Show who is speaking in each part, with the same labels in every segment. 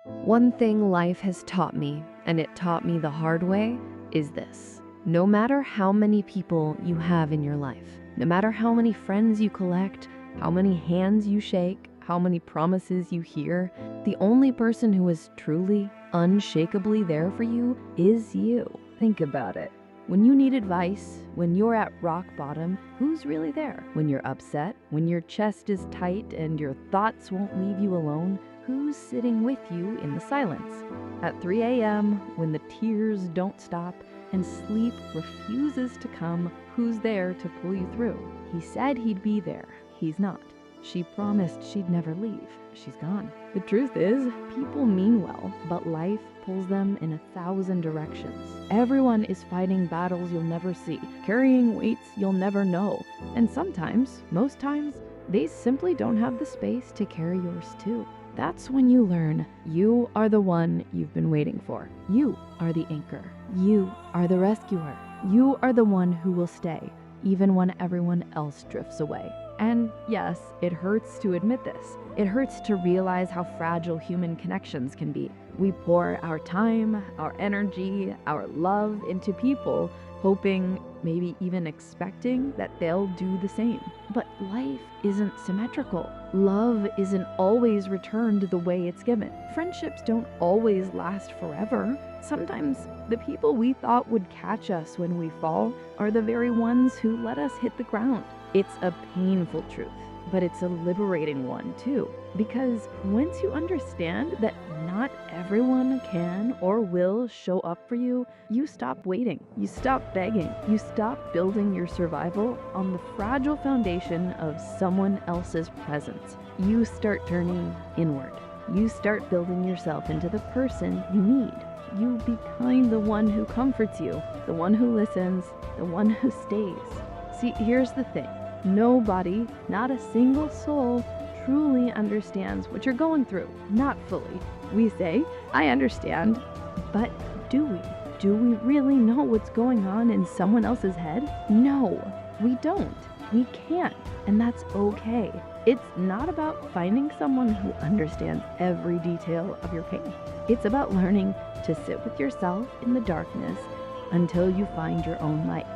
Speaker 1: One thing life has taught me, and it taught me the hard way, is this. No matter how many people you have in your life, no matter how many friends you collect, how many hands you shake, how many promises you hear, the only person who is truly, unshakably there for you is you. Think about it. When you need advice, when you're at rock bottom, who's really there? When you're upset, when your chest is tight and your thoughts won't leave you alone, who's sitting with you in the silence? At 3 a.m., when the tears don't stop and sleep refuses to come, who's there to pull you through? He said he'd be there. He's not. She promised she'd never leave. She's gone. The truth is, people mean well, but life pulls them in 1,000 directions. Everyone is fighting battles you'll never see, carrying weights you'll never know, and sometimes, most times, they simply don't have the space to carry yours too. That's when you learn you are the one you've been waiting for. You are the anchor. You are the rescuer. You are the one who will stay, even when everyone else drifts away. And yes, it hurts to admit this. It hurts to realize how fragile human connections can be. We pour our time, our energy, our love into people, hoping, maybe even expecting that they'll do the same. But life isn't symmetrical. Love isn't always returned the way it's given. Friendships don't always last forever. Sometimes the people we thought would catch us when we fall are the very ones who let us hit the ground. It's a painful truth, but it's a liberating one too. Because once you understand that not everyone can or will show up for you, you stop waiting, you stop begging, you stop building your survival on the fragile foundation of someone else's presence. You start turning inward. You start building yourself into the person you need. You become the one who comforts you, the one who listens, the one who stays. See, here's the thing. Nobody, not a single soul, truly understands what you're going through. Not fully. We say, I understand, but do we? Do we really know what's going on in someone else's head? No, we don't. We can't, and that's okay. It's not about finding someone who understands every detail of your pain. It's about learning to sit with yourself in the darkness until you find your own light.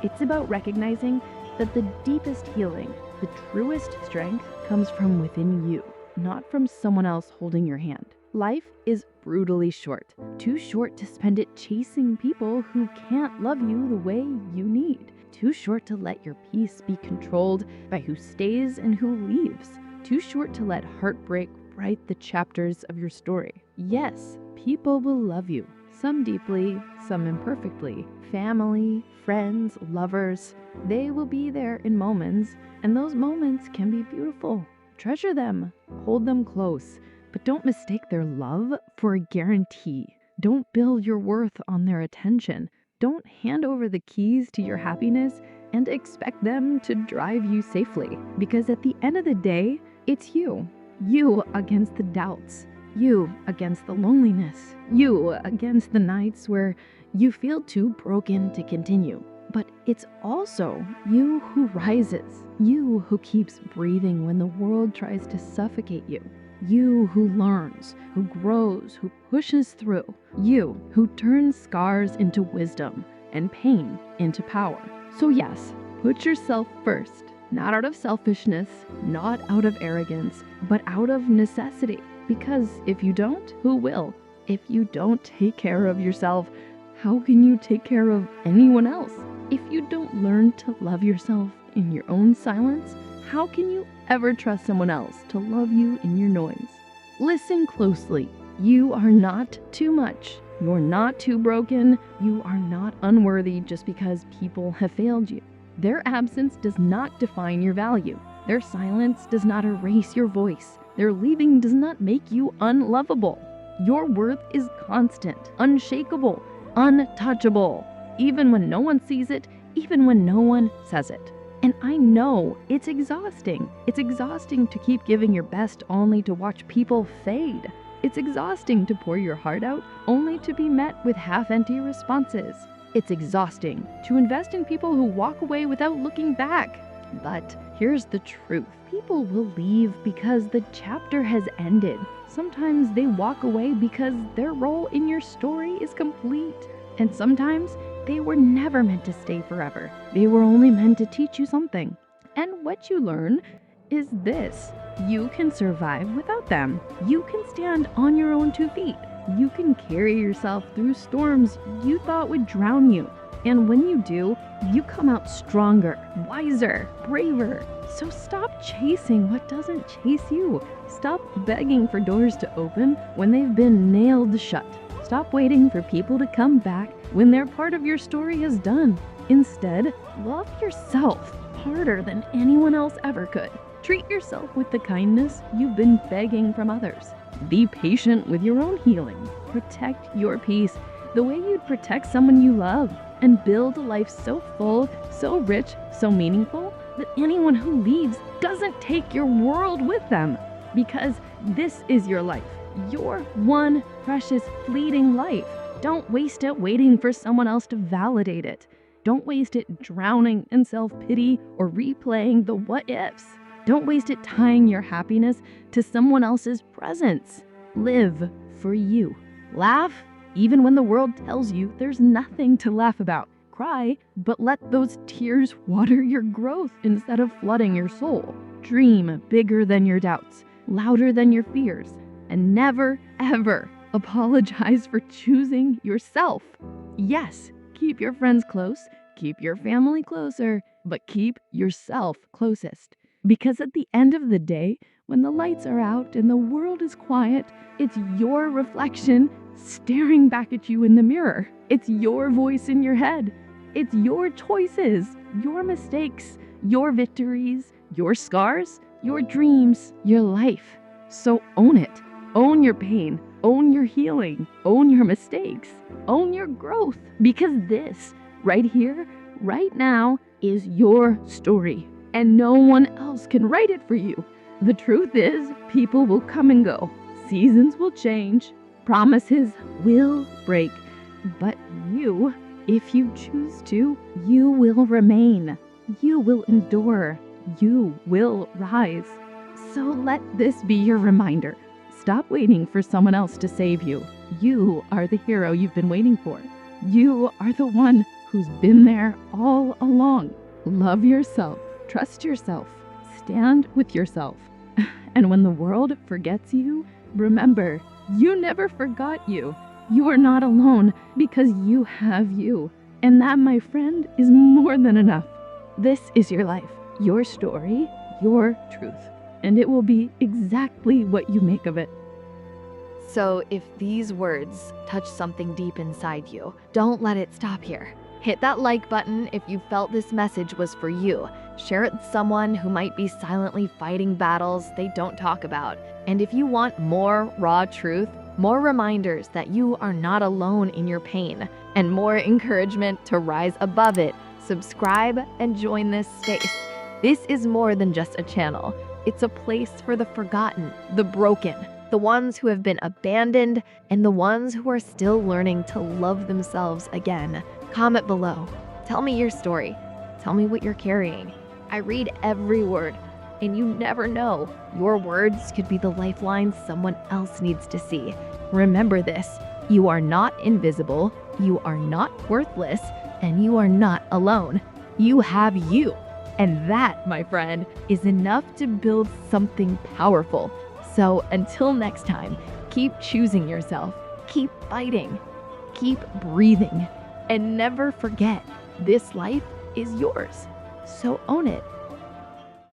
Speaker 1: It's about recognizing that the deepest healing, the truest strength, comes from within you, not from someone else holding your hand. Life is brutally short, too short to spend it chasing people who can't love you the way you need, too short to let your peace be controlled by who stays and who leaves, too short to let heartbreak write the chapters of your story. Yes, people will love you, some deeply, some imperfectly. Family, friends, lovers, they will be there in moments, and those moments can be beautiful. Treasure them, hold them close, but don't mistake their love for a guarantee. Don't build your worth on their attention. Don't hand over the keys to your happiness and expect them to drive you safely, because at the end of the day, it's you. You against the doubts. You against the loneliness. You against the nights where you feel too broken to continue. But it's also you who rises. You who keeps breathing when the world tries to suffocate you. You who learns, who grows, who pushes through. You who turns scars into wisdom and pain into power. So yes, put yourself first. Not out of selfishness, not out of arrogance, but out of necessity. Because if you don't, who will? If you don't take care of yourself, how can you take care of anyone else? If you don't learn to love yourself in your own silence, how can you ever trust someone else to love you in your noise? Listen closely. You are not too much. You're not too broken. You are not unworthy just because people have failed you. Their absence does not define your value. Their silence does not erase your voice. Their leaving does not make you unlovable. Your worth is constant, unshakable, untouchable, even when no one sees it, even when no one says it. And I know it's exhausting. It's exhausting to keep giving your best only to watch people fade. It's exhausting to pour your heart out only to be met with half-empty responses. It's exhausting to invest in people who walk away without looking back. But here's the truth. People will leave because the chapter has ended. Sometimes they walk away because their role in your story is complete. And sometimes they were never meant to stay forever. They were only meant to teach you something. And what you learn is this: you can survive without them. You can stand on your own 2 feet. You can carry yourself through storms you thought would drown you. And when you do, you come out stronger, wiser, braver. So stop chasing what doesn't chase you. Stop begging for doors to open when they've been nailed shut. Stop waiting for people to come back when their part of your story is done. Instead, love yourself harder than anyone else ever could. Treat yourself with the kindness you've been begging from others. Be patient with your own healing. Protect your peace the way you'd protect someone you love. And build a life so full, so rich, so meaningful that anyone who leaves doesn't take your world with them. Because this is your life, your one precious fleeting life. Don't waste it waiting for someone else to validate it. Don't waste it drowning in self-pity or replaying the what-ifs. Don't waste it tying your happiness to someone else's presence. Live for you. Laugh even when the world tells you there's nothing to laugh about. Cry, but let those tears water your growth instead of flooding your soul. Dream bigger than your doubts, louder than your fears, and never, ever apologize for choosing yourself. Yes, keep your friends close, keep your family closer, but keep yourself closest. Because at the end of the day, when the lights are out and the world is quiet, it's your reflection staring back at you in the mirror. It's your voice in your head. It's your choices, your mistakes, your victories, your scars, your dreams, your life. So own it. Own your pain. Own your healing. Own your mistakes. Own your growth. Because this, right here, right now, is your story. And no one else can write it for you. The truth is, people will come and go. Seasons will change. Promises will break. But you, if you choose to, you will remain. You will endure. You will rise. So let this be your reminder. Stop waiting for someone else to save you. You are the hero you've been waiting for. You are the one who's been there all along. Love yourself. Trust yourself. Stand with yourself. And when the world forgets you, remember, you never forgot you. You are not alone because you have you. And that, my friend, is more than enough. This is your life, your story, your truth. And it will be exactly what you make of it.
Speaker 2: So if these words touch something deep inside you, don't let it stop here. Hit that like button if you felt this message was for you. Share it with someone who might be silently fighting battles they don't talk about. And if you want more raw truth, more reminders that you are not alone in your pain, and more encouragement to rise above it, subscribe and join this space. This is more than just a channel. It's a place for the forgotten, the broken, the ones who have been abandoned, and the ones who are still learning to love themselves again. Comment below. Tell me your story. Tell me what you're carrying. I read every word, and you never know. Your words could be the lifeline someone else needs to see. Remember this: you are not invisible, you are not worthless, and you are not alone. You have you. And that, my friend, is enough to build something powerful. So until next time, keep choosing yourself, keep fighting, keep breathing, and never forget, this life is yours. So own it.